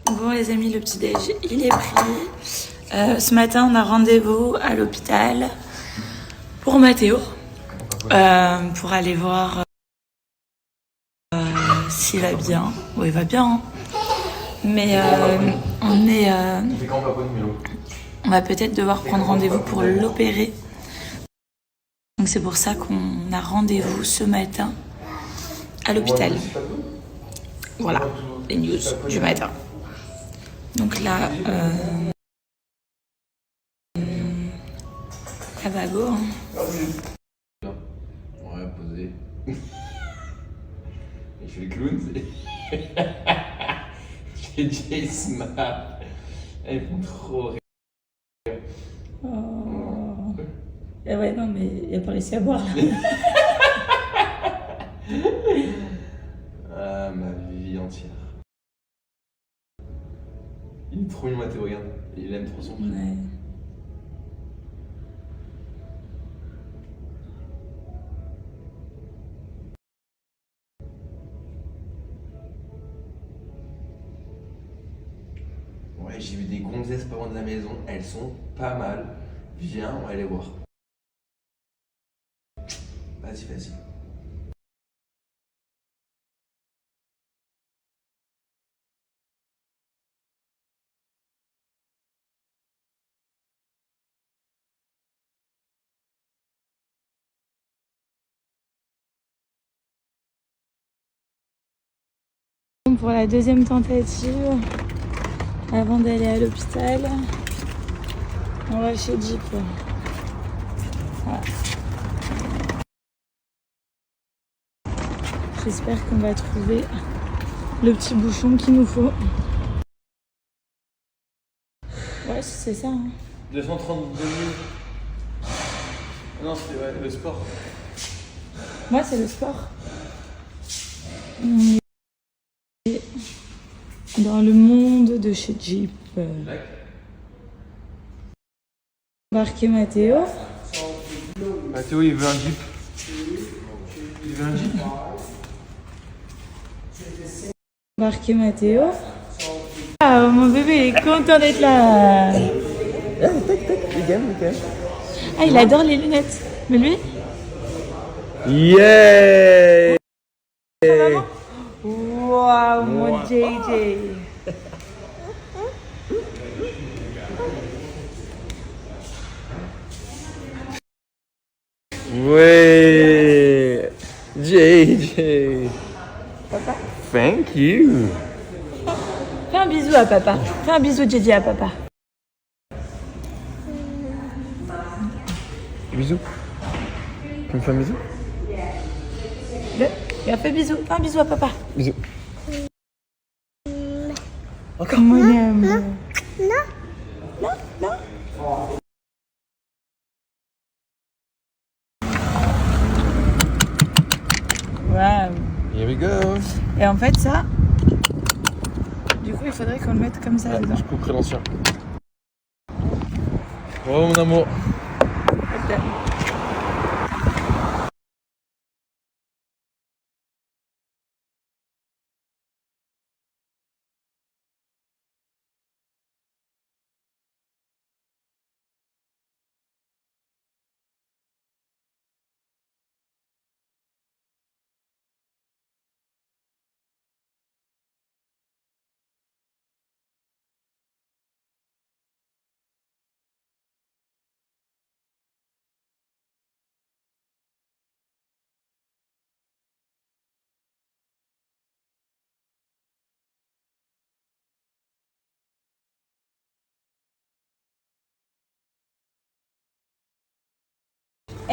Bon les amis, le petit déj il est pris. Ce matin on a rendez-vous à l'hôpital pour Mathéo, pour aller voir s'il va bien. Bon il va bien hein. Mais on va peut-être devoir prendre rendez-vous pour l'opérer. Donc c'est pour ça qu'on a rendez-vous ce matin à l'hôpital. Voilà les news du matin. Donc là, ça va go. Hein. Ouais, posé. Il fait le clown, c'est. J'ai Jace Map. Elles font trop rire. Oh. Eh ouais, non, mais il n'y a pas réussi à boire là. Ah, ma vie entière. Il est trop mignon, Mathéo, regarde. Il aime trop son frère. Ouais. Ouais, j'ai vu des gonzesses pas loin de la maison. Elles sont pas mal. Viens, on va aller voir. Vas-y, vas-y. Pour la deuxième tentative, avant d'aller à l'hôpital, on va chez Jeep. Voilà. J'espère qu'on va trouver le petit bouchon qu'il nous faut. Ouais, c'est ça. Hein. 232 000. Non, c'est ouais, le sport. Moi, c'est le sport. Dans le monde de chez Jeep. Embarquer Mathéo. Mathéo, il veut un Jeep. Il veut un Jeep. Embarquer Mathéo. Ah, mon bébé est content d'être là. Ah, il adore les lunettes. Mais lui? Yeah! Waouh, mon JJ. Ouais! JJ! Papa? Thank you! Fais un bisou à papa. Fais un bisou JJ à papa. Bisous. Tu me fais un bisou? Il a fait bisou. Fais un bisou à papa. Bisous. Encore mon aime. Non. Non, non. Wow. Here we go. Et en fait, ça, du coup, il faudrait qu'on le mette comme ça dedans. Je couperai l'ancien. Oh mon amour. Okay.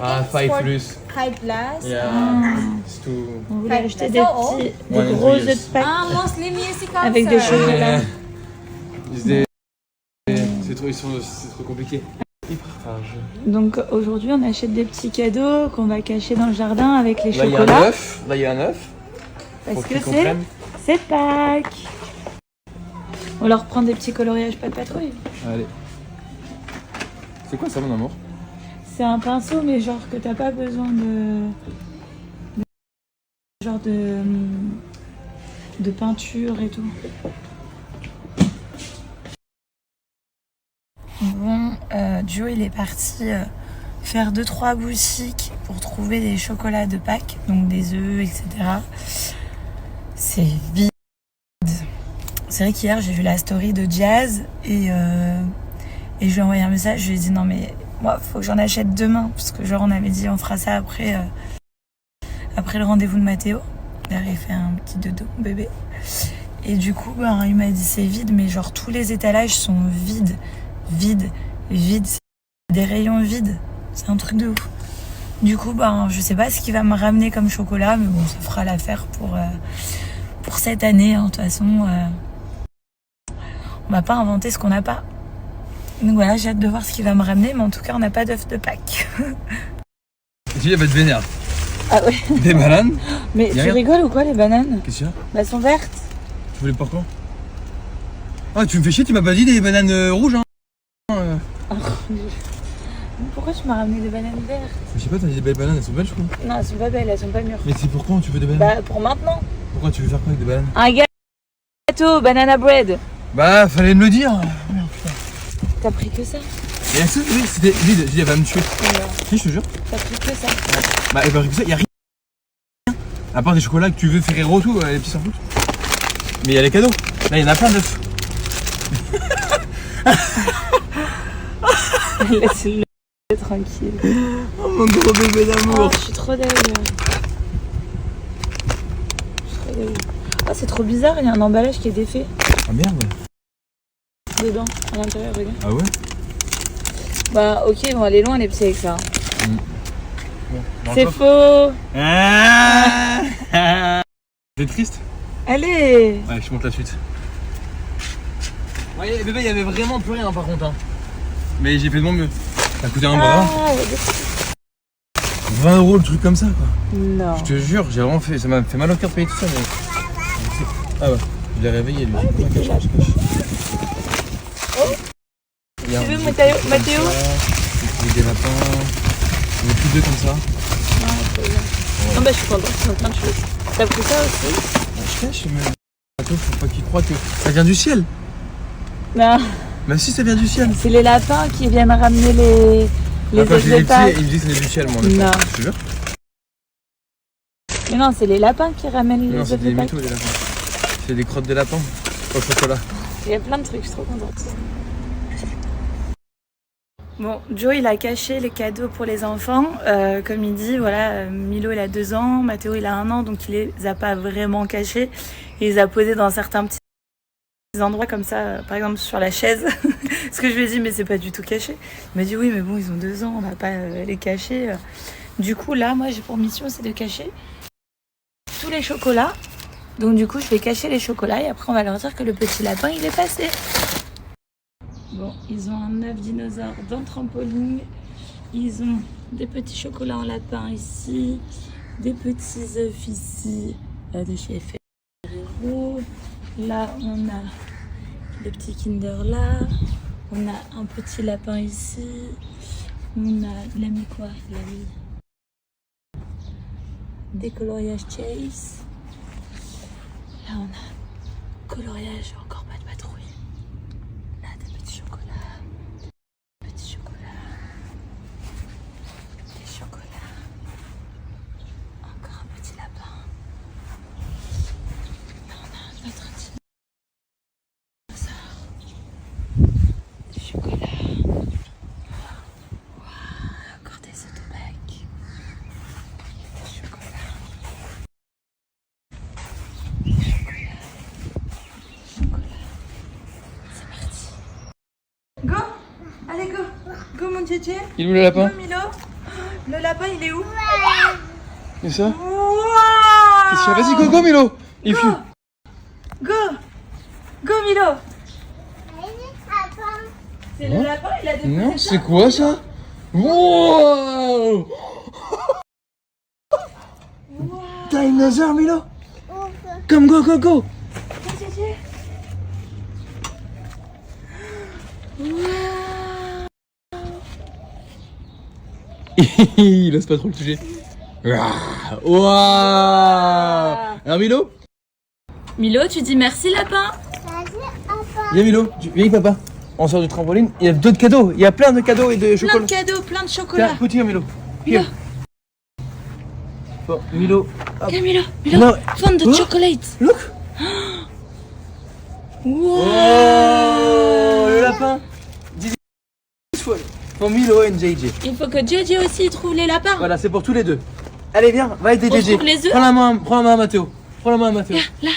Ah, 5 plus. High class. Yeah. It's too. On voulait acheter des That's all? petits, des gros œufs de Pâques Mostly musical. avec des chocolats. C'est trop compliqué. Donc aujourd'hui, on achète des petits cadeaux qu'on va cacher dans le jardin avec les Là, il y a chocolats. un œuf. Là, il y a un œuf. Parce que qu'ils comprennent. c'est Pâques. On leur prend des petits coloriages pas de patrouille. Allez. C'est quoi ça, mon amour? C'est un pinceau, mais genre que t'as pas besoin de peinture et tout. Bon, Joe il est parti faire 2-3 boutiques pour trouver des chocolats de Pâques, donc des œufs, etc. C'est vide. C'est vrai qu'hier j'ai vu la story de Jazz et je lui ai envoyé un message, je lui ai dit non mais moi faut que j'en achète demain, parce que genre on avait dit on fera ça après le rendez-vous de Mathéo. D'ailleurs il fait un petit dodo, bébé. Et du coup ben, il m'a dit c'est vide, mais genre tous les étalages sont vides, c'est des rayons vides, c'est un truc de ouf. Du coup ben je sais pas ce qu'il va me ramener comme chocolat, mais bon ça fera l'affaire pour cette année, hein. De toute façon on va pas inventer ce qu'on n'a pas. Donc voilà, j'ai hâte de voir ce qu'il va me ramener, mais en tout cas on n'a pas d'œuf de Pâques. Tu vas te vénère. Ah ouais. Des bananes. Mais tu rigoles ou quoi, les bananes? Qu'est-ce qu'il y a? Bah, elles sont vertes. Tu voulais pas quand? Ah, tu me fais chier, tu m'as pas dit des bananes rouges, hein? Pourquoi tu m'as ramené des bananes vertes? Je sais pas, t'as dit des belles bananes, elles sont belles, je crois. Non, elles sont pas belles, elles sont pas mûres. Mais c'est pour quand tu veux des bananes? Bah, pour maintenant. Pourquoi tu veux faire quoi avec des bananes? Un gâteau, banana bread. Bah, fallait me le dire. Merde, putain. T'as pris que ça? Et est-ce que c'était vide? J'ai dit, elle va me tuer. Si, je te jure. T'as pris que ça? Bah, elle va pris que ça, y'a rien. À part des chocolats que tu veux, Ferrero, tout, les petits s'en foutent. Mais il y a les cadeaux. Là, il y en a plein d'œufs. Laisse-le tranquille. Oh mon gros bébé d'amour. Oh, je suis trop désolée. Ah, c'est trop bizarre, il y a un emballage qui est défait. Ah merde. Dedans, à l'intérieur, regarde. Ah ouais? Bah, ok, on va aller loin les petits avec ça. Bon, C'est faux. T'es triste? Allez. Ouais, je monte la suite. Ouais, bébé, il y avait vraiment plus rien par contre. Hein. Mais j'ai fait de mon mieux. Ça a coûté un bras. 20 € le truc comme ça quoi. Non. Je te jure, j'ai vraiment fait. Ça m'a fait mal au cœur de payer tout ça. Mais... Ah ouais, je l'ai réveillé lui. Oh. Tu veux Mathéo? J'ai des lapins. On est tous deux comme ça. Non bah je suis contente, c'est en train de jouer. T'as pris ça aussi? Je cache, mais faut pas qu'ils croient que ça vient du ciel. Non. Mais si ça vient du ciel. C'est les lapins qui viennent ramener les œufs de Pâques. Il me dit que c'est du ciel moi. Non. Je te jure. Mais non, c'est les lapins qui ramènent les œufs de Pâques. Non, c'est des métaux des lapins. C'est des crottes de lapin au chocolat. Il y a plein de trucs, je suis trop contente. Bon, Joe il a caché les cadeaux pour les enfants, comme il dit, voilà, Milo il a 2 ans, Mathéo il a 1 an, donc il les a pas vraiment cachés, il les a posés dans certains petits endroits comme ça, par exemple sur la chaise, parce que je lui ai dit mais c'est pas du tout caché, il m'a dit oui mais bon ils ont 2 ans, on va pas les cacher, du coup là moi j'ai pour mission c'est de cacher tous les chocolats, donc du coup je vais cacher les chocolats et après on va leur dire que le petit lapin il est passé. Bon, ils ont un œuf dinosaure dans le trampoline. Ils ont des petits chocolats en lapin ici. Des petits œufs ici de chez Ferrero. Là, on a des petits Kinder là. On a un petit lapin ici. On a, il a mis quoi? Il a mis des coloriages Chase. Là, on a coloriage, encore pas de patrouille. Là, des petits chocolats. Petits chocolats. Des chocolats. Encore un petit lapin. Là, on a un autre dinosaure. Des chocolats. Wow, encore des œufs de Pâques. Des chocolats. Des chocolats. Chocolat. C'est parti. Go! Allez, go! Go, mon tchétché! Il est où le lapin? Go, Milo! Le lapin, il est où? C'est ça? Wow! Qu'est-ce qu'il y a? Vas-y, go, go, Milo! Il fuit! Go! Go, Milo! C'est le lapin, il a des Non, petits c'est quoi ça? Wow! Dinosaure, Milo! Come, go, go, go! Mon tchétché. Il ose pas trop le toucher. Waouh! Alors Milo? Milo, tu dis merci, lapin? Viens Milo, viens avec papa. on sort du trampoline, il y a d'autres cadeaux. Il y a plein de cadeaux et de Plein chocolat. de cadeaux, plein de chocolat. Tiens, petit Milo. Milo. Bon, Milo. Hop. Tiens, Milo, Milo, Non. found the Oh. chocolate. Look. Wow. Oh, le lapin. This is for Milo and JJ. Il faut que JJ aussi trouve les lapins. Voilà, c'est pour tous les deux. Allez, viens, va aider On JJ. trouve les œufs. Prends la main à Mathéo. Prends la main à Mathéo. Là.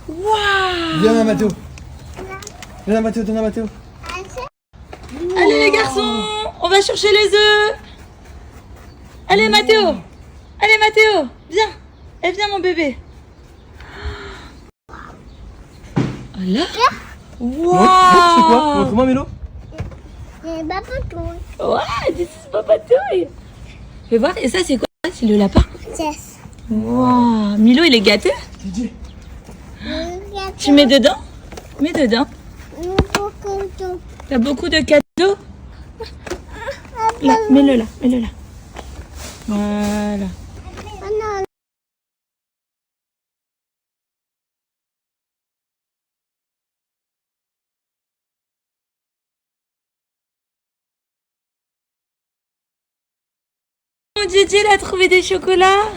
Waouh. Viens à Mathéo. Viens à Mathéo, donne à Mathéo. Allez les garçons, on va chercher les œufs. Allez Mathéo. Allez Mathéo, viens. Et viens mon bébé. Là. Montre, c'est quoi? Montre-moi Milo. C'est Papatouille. Ouais, this is Papatouille. Fais voir, et ça c'est quoi? C'est le lapin. Yes. Wow. Milo il est gâté. JJ. Tu mets dedans? Mets dedans. Beaucoup de... T'as beaucoup de cadeaux? Là, mets-le là, mets-le là. Voilà. Non, Mon Didi, il a trouvé des chocolats.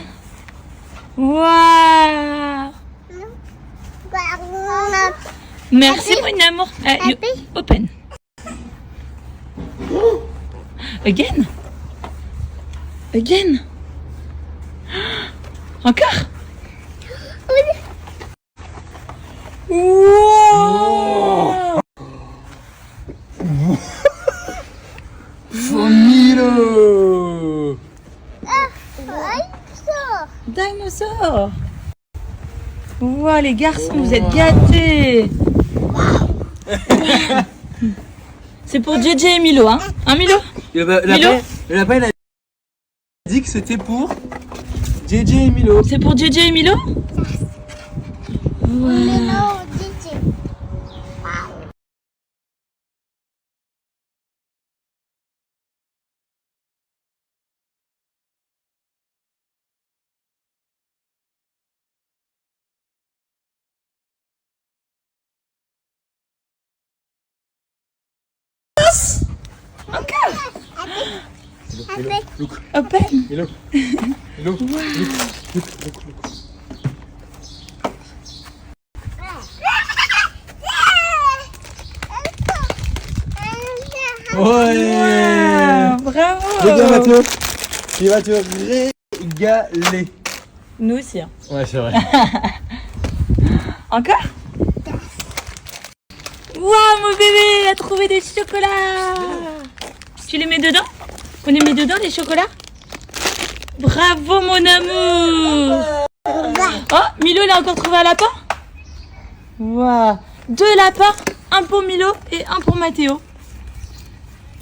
Waouh. Merci mon amour. You open. Again. Again. Encore. Wow. For Milo. Dinosaure. Wow, les garçons, vous êtes gâtés. C'est pour JJ et Milo, hein? Hein, Milo? Le Milo. lapin, il a dit que c'était pour JJ et Milo. C'est pour JJ et Milo? Encore. Look. Open. Milo. Milo. Look. Look. Ouais. Bravo. Regarde Mathéo. Il va te régaler. Nous aussi. Hein. Ouais, c'est vrai. Encore? Waouh, mon bébé, il a trouvé des chocolats. Tu les mets dedans? On les met dedans, les chocolats? Bravo, mon amour. Oh, Milo, il a encore trouvé un lapin? Waouh. 2 lapins, un pour Milo et un pour Mathéo.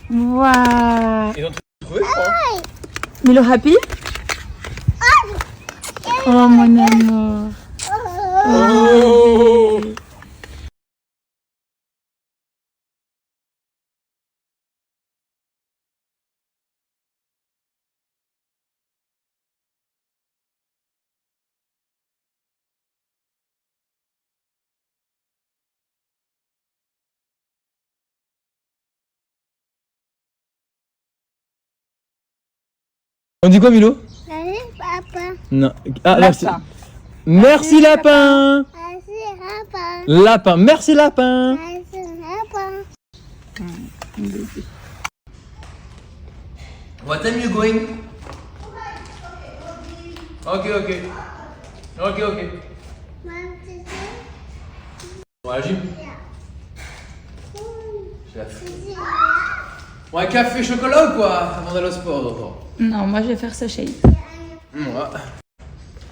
Waouh. Ils ont trouvé, je crois. Milo happy? Oh, mon amour. Oh. On dit quoi, Milo? Allez, papa. Non. Ah, merci. Lapin. Merci, lapin. Allez, papa. Lapin. Merci, lapin. Allez, papa. What time you going? Ok. Bon, à la gym. J'ai la flemme. Bon, un café chocolat ou quoi avant d'aller au sport? Non, moi je vais faire ce shake. Moi.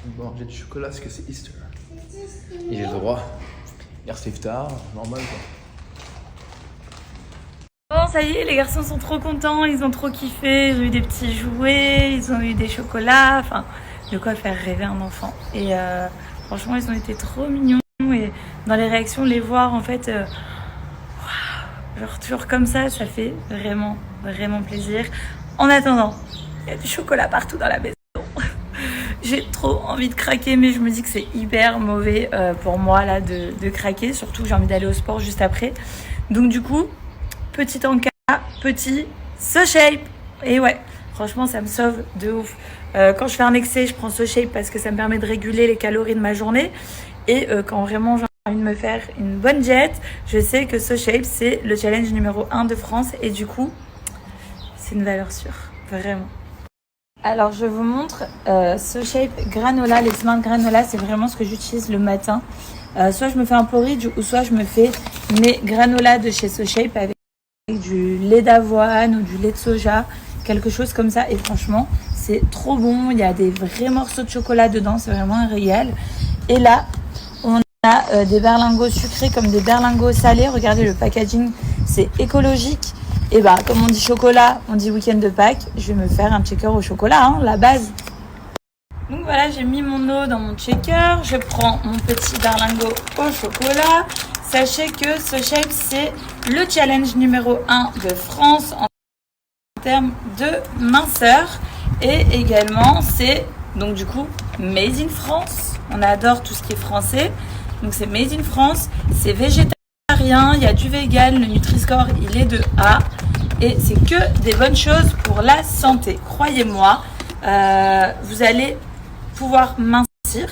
Bon, j'ai du chocolat parce que c'est Easter. Et j'ai le droit. Hier c'est tard, normal quoi. Bon, ça y est, les garçons sont trop contents, ils ont trop kiffé, ils ont eu des petits jouets, ils ont eu des chocolats, enfin, de quoi faire rêver un enfant. Et franchement, ils ont été trop mignons et dans les réactions, les voir en fait, genre toujours comme ça fait vraiment, vraiment plaisir. En attendant, il y a du chocolat partout dans la maison. j'ai trop envie de craquer, mais je me dis que c'est hyper mauvais pour moi là de craquer, surtout que j'ai envie d'aller au sport juste après. Donc du coup, petit encas, petit SoShape. Et ouais, franchement ça me sauve de ouf. Quand je fais un excès, je prends SoShape parce que ça me permet de réguler les calories de ma journée. Et quand vraiment j'ai envie de me faire une bonne diète, je sais que SoShape c'est le challenge numéro 1 de France. Et du coup, c'est une valeur sûre, vraiment. Alors je vous montre SoShape granola. Les semaines granola, c'est vraiment ce que j'utilise le matin. Soit je me fais un porridge ou soit je me fais mes granolas de chez SoShape avec du lait d'avoine ou du lait de soja, quelque chose comme ça. Et franchement, c'est trop bon. Il y a des vrais morceaux de chocolat dedans, c'est vraiment un régal. Et là, on a des berlingots sucrés comme des berlingots salés. Regardez le packaging, c'est écologique. Et bah, comme on dit chocolat, on dit week-end de Pâques, je vais me faire un shaker au chocolat, hein, la base. Donc voilà, j'ai mis mon eau dans mon shaker. Je prends mon petit berlingot au chocolat. Sachez que SoShape, c'est le challenge numéro 1 de France en termes de minceur. Et également, c'est donc du coup made in France. On adore tout ce qui est français. Donc c'est made in France, c'est végétarien. Il y a du vegan, le Nutri-Score il est de A et c'est que des bonnes choses pour la santé. Croyez-moi, vous allez pouvoir mincir,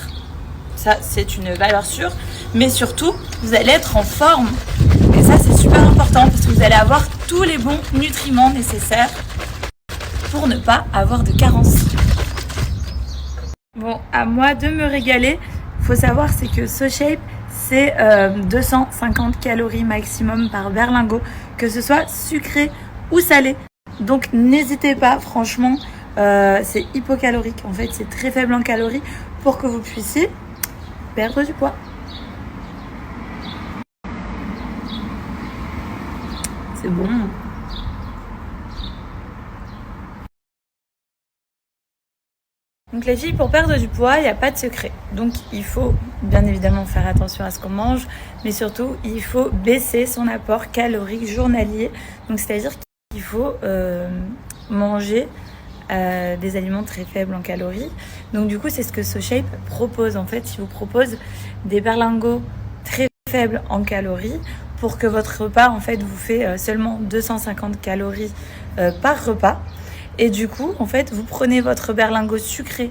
ça c'est une valeur sûre, mais surtout vous allez être en forme et ça c'est super important parce que vous allez avoir tous les bons nutriments nécessaires pour ne pas avoir de carence. Bon, à moi de me régaler. Faut savoir c'est que SoShape c'est 250 calories maximum par berlingot, que ce soit sucré ou salé. Donc n'hésitez pas, franchement, c'est hypocalorique. En fait, c'est très faible en calories pour que vous puissiez perdre du poids. C'est bon. Donc les filles, pour perdre du poids, il n'y a pas de secret. Donc il faut bien évidemment faire attention à ce qu'on mange, mais surtout il faut baisser son apport calorique journalier. Donc c'est-à-dire qu'il faut manger des aliments très faibles en calories. Donc du coup c'est ce que SoShape propose. En fait, il vous propose des berlingots très faibles en calories pour que votre repas en fait vous fait seulement 250 calories par repas. Et du coup, en fait, vous prenez votre berlingot sucré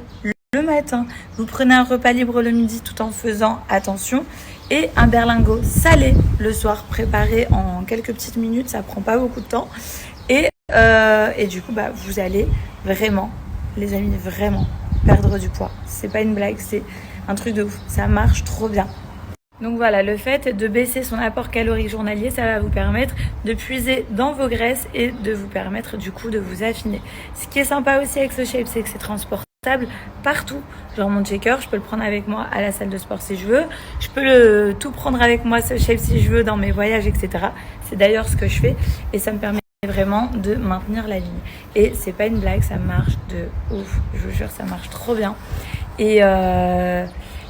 le matin, vous prenez un repas libre le midi tout en faisant attention, et un berlingot salé le soir, préparé en quelques petites minutes, ça prend pas beaucoup de temps. Et du coup, bah, vous allez vraiment, les amis, vraiment perdre du poids. C'est pas une blague, c'est un truc de ouf. Ça marche trop bien. Donc voilà, le fait de baisser son apport calorique journalier, ça va vous permettre de puiser dans vos graisses et de vous permettre du coup de vous affiner. Ce qui est sympa aussi avec SoShape, c'est que c'est transportable partout. Genre mon shaker, je peux le prendre avec moi à la salle de sport si je veux. Je peux tout prendre avec moi SoShape si je veux dans mes voyages, etc. C'est d'ailleurs ce que je fais et ça me permet vraiment de maintenir la ligne. Et c'est pas une blague, ça marche de ouf. Je vous jure, ça marche trop bien.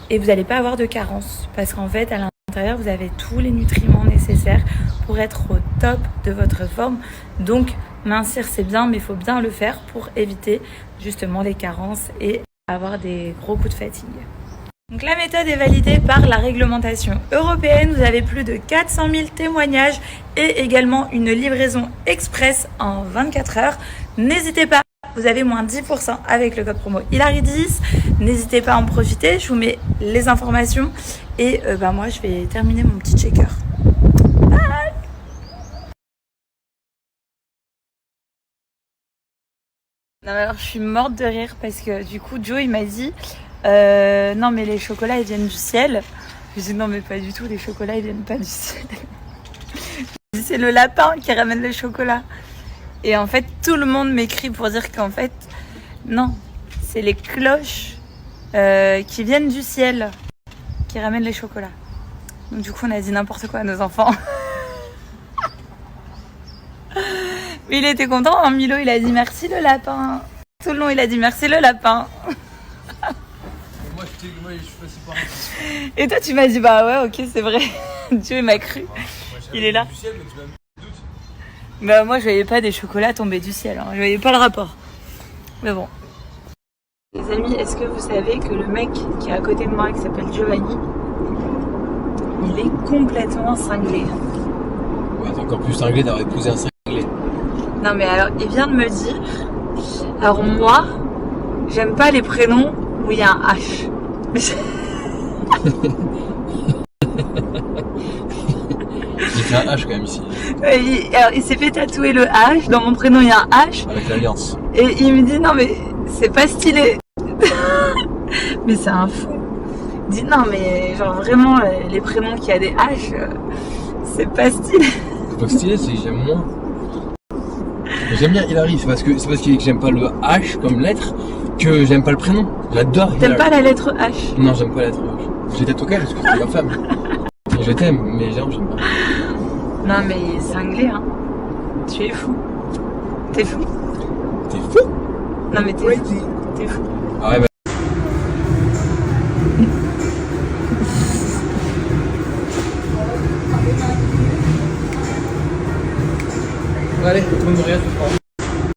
Et vous n'allez pas avoir de carence parce qu'en fait, à l'intérieur, vous avez tous les nutriments nécessaires pour être au top de votre forme. Donc, mincir, c'est bien, mais il faut bien le faire pour éviter justement les carences et avoir des gros coups de fatigue. Donc, la méthode est validée par la réglementation européenne. Vous avez plus de 400 000 témoignages et également une livraison express en 24 heures. N'hésitez pas. Vous avez moins 10% avec le code promo Hilary10. N'hésitez pas à en profiter. Je vous mets les informations. Et moi, je vais terminer mon petit shaker. Bye. Non, mais alors, je suis morte de rire parce que du coup, Joe, il m'a dit non, mais les chocolats, ils viennent du ciel. Je dis non, mais pas du tout. Les chocolats, ils viennent pas du ciel. C'est le lapin qui ramène le chocolat. Et en fait, tout le monde m'écrit pour dire qu'en fait, non, c'est les cloches qui viennent du ciel qui ramènent les chocolats. Donc du coup, on a dit n'importe quoi à nos enfants. Mais il était content, hein, Milo, il a dit merci le lapin. Tout le long, il a dit merci le lapin. Moi, je suis passé par là. Et toi, tu m'as dit bah ouais, ok, c'est vrai. Dieu m'a cru. Il est là. Du ciel, mais tu m'as mis le doute. Bah moi je voyais pas des chocolats tomber du ciel, hein. Je voyais pas le rapport. Mais bon. Les amis, est-ce que vous savez que le mec qui est à côté de moi, qui s'appelle Giovanni, il est complètement cinglé. Ouais, t'es encore plus cinglé d'avoir épousé un cinglé. Non mais alors, il vient de me dire, alors moi, j'aime pas les prénoms où il y a un H. J'ai fait un H quand même ici, Alors, il s'est fait tatouer le H, dans mon prénom il y a un H, avec l'Alliance. et il me dit non mais c'est pas stylé. Mais c'est un fou. Il dit non mais genre vraiment les prénoms qui a des H, c'est pas stylé. C'est pas stylé, c'est que j'aime moins. Mais j'aime bien Hilary, c'est parce que j'aime pas le H comme lettre que j'aime pas le prénom. J'adore Hilary. T'aimes pas la lettre H? Non, j'aime pas la lettre H. J'ai tatoué parce que c'est ma femme. Et je t'aime, mais j'aime pas. Non mais il est cinglé hein. Tu es fou. T'es fou. T'es fou? Non mais t'es fou. T'es fou. Ah ouais, bah. Allez, tout le monde regarde ce soir.